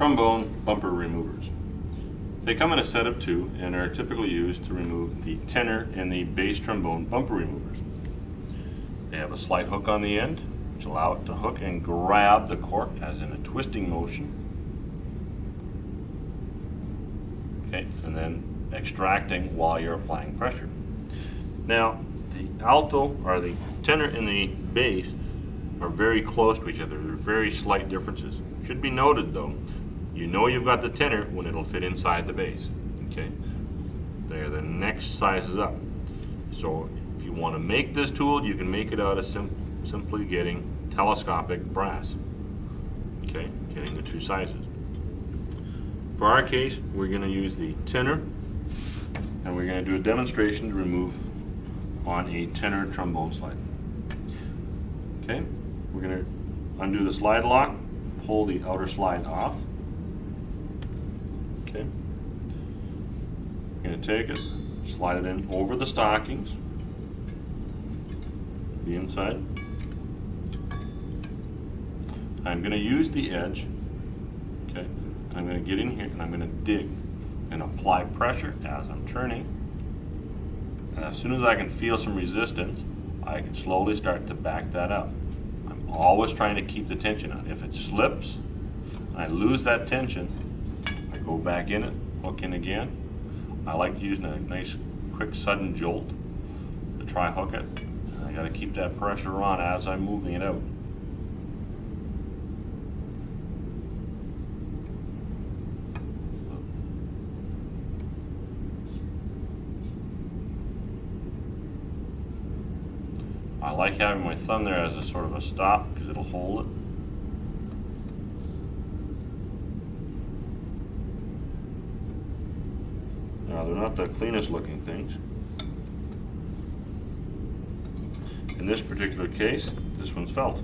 Trombone bumper removers. They come in a set of two and are typically used to remove the tenor and the bass trombone bumper removers. They have a slight hook on the end, which allow it to hook and grab the cork as in a twisting motion. Okay, and then extracting while you're applying pressure. Now, the alto, or the tenor and the bass, are very close to each other. There are very slight differences. Should be noted though, you know you've got the tenor when it'll fit inside the bass. Okay, they're the next sizes up. So if you want to make this tool, you can make it out of simply getting telescopic brass. Okay, getting the two sizes. For our case, we're going to use the tenor, and we're going to do a demonstration to remove on a tenor trombone slide. Okay, we're going to undo the slide lock, pull the outer slide off. Okay, we're going to take it, slide it in over the stockings, the inside. I'm going to use the edge. Okay, I'm going to get in here and I'm going to dig and apply pressure as I'm turning. And as soon as I can feel some resistance, I can slowly start to back that up. I'm always trying to keep the tension on. If it slips, I lose that tension, I go back in it, hook in again. I like using a nice quick sudden jolt to try hook it. And I got to keep that pressure on as I'm moving it out. I like having my thumb there as a sort of a stop because it'll hold it. Now they're not the cleanest looking things. In this particular case, this one's felt.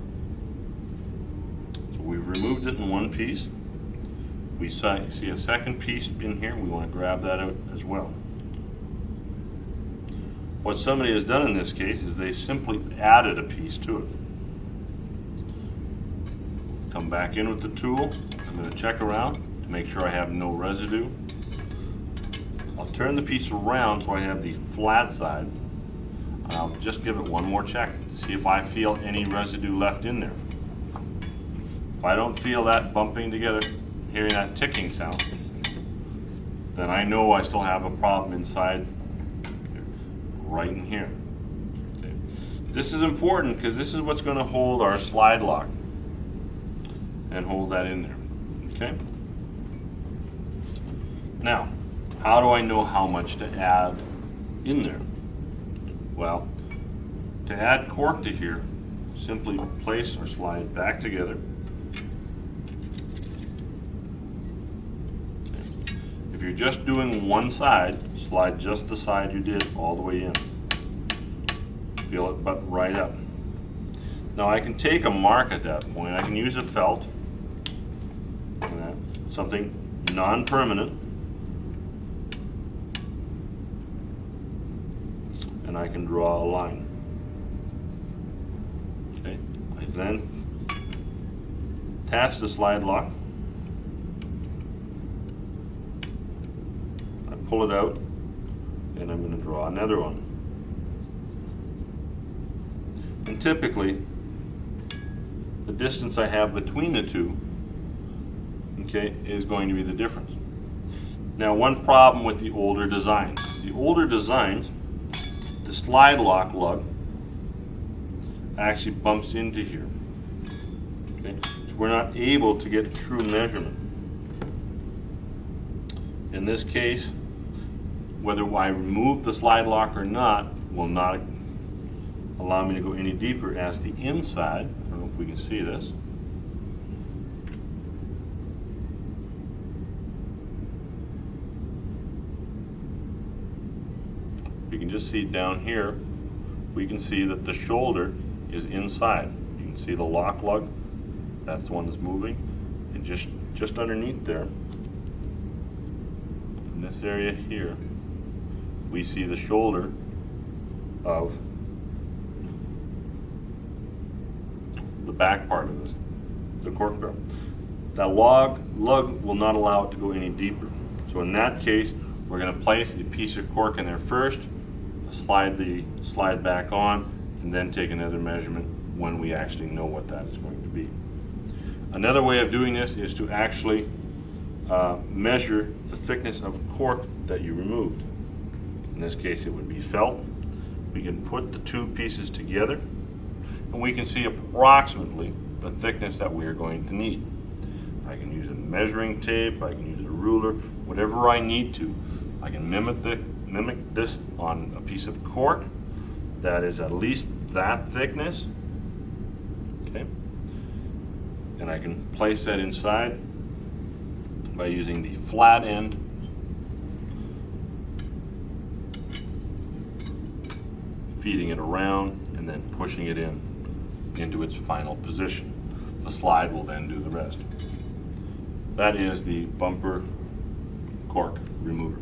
So we've removed it in one piece. We see a second piece in here, we want to grab that out as well. What somebody has done in this case is they simply added a piece to it. Come back in with the tool. I'm going to check around to make sure I have no residue. I'll turn the piece around so I have the flat side. And I'll just give it one more check to see if I feel any residue left in there. If I don't feel that bumping together, hearing that ticking sound, then I know I still have a problem inside right in here. Okay. This is important because this is what's going to hold our slide lock and hold that in there. Okay. Now, how do I know how much to add in there? Well, to add cork to here, simply place or slide back together. Okay. If you're just doing one side, slide just the side you did all the way in. Feel it butt right up. Now I can take a mark at that point. I can use a felt, something non-permanent, and I can draw a line. Okay. I then attach the slide lock. I pull it out, and I'm going to draw another one. And typically, the distance I have between the two, okay, is going to be the difference. Now, one problem with the older designs. The older designs, the slide lock lug actually bumps into here. Okay, so we're not able to get a true measurement. In this case, whether I remove the slide lock or not will not allow me to go any deeper as the inside. I don't know if we can see this. You can just see down here, we can see that the shoulder is inside. You can see the lock lug, that's the one that's moving, and just underneath there, in this area here, we see the shoulder of the back part of this, the cork barrel. that lug will not allow it to go any deeper. So in that case, we're going to place a piece of cork in there first, slide the slide back on, and then take another measurement when we actually know what that is going to be. Another way of doing this is to actually measure the thickness of cork that you removed. In this case, it would be felt. We can put the two pieces together, and we can see approximately the thickness that we are going to need. I can use a measuring tape, I can use a ruler, whatever I need to. I can mimic this on a piece of cork that is at least that thickness. Okay, and I can place that inside by using the flat end feeding it around and then pushing it into its final position. The slide will then do the rest. That is the bumper cork remover.